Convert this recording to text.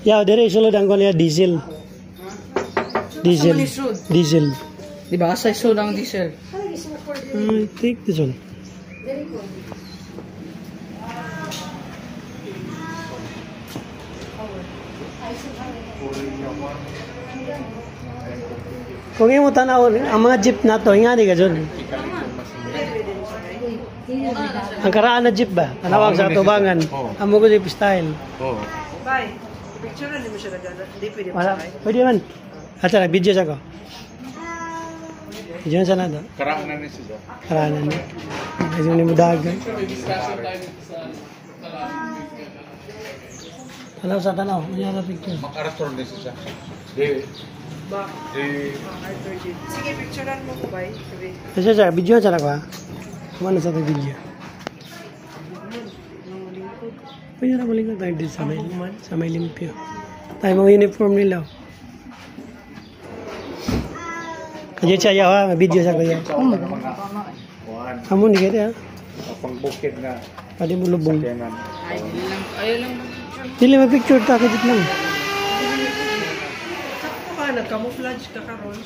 Ya, dire sulod ang kunya diesel. Diesel. Diesel. Di ba? Sa isod ang diesel. Take this one. Kung imo tanaw ang mga jeep na to, ingani ka dyan. Ang karaan na jeep ba? Tanawag sa tubangan. Amo ko jeep style. Oo. Bye. Picture na, hindi mo siya nagana. Hindi pwede Wala. masakay. Pwede man. At sana, video sa ko. Video na sana to. Karaan na ni siya. Karaan na. Kasi mo dagan. Tanaw sa tanaw. Ano yung picture? Mag-arator na siya. Di. Ba? Di. Sige, picturean mo ko, bye. Sabi. Kasi siya, video na sana ko ha. Kumano sa itong video. Pwede na malingkod tayo dito sa may limpyo. Tayo mga uniform nila. Kaya siya yaw ha, may video sa kuya. Amo ni kaya ha. Pang-bukid na. Pwede mo lubong. Sakyanan. Ayaw lang. Dili may picture ta, kajit lang. Sakto ka, nag-camouflage ka karon.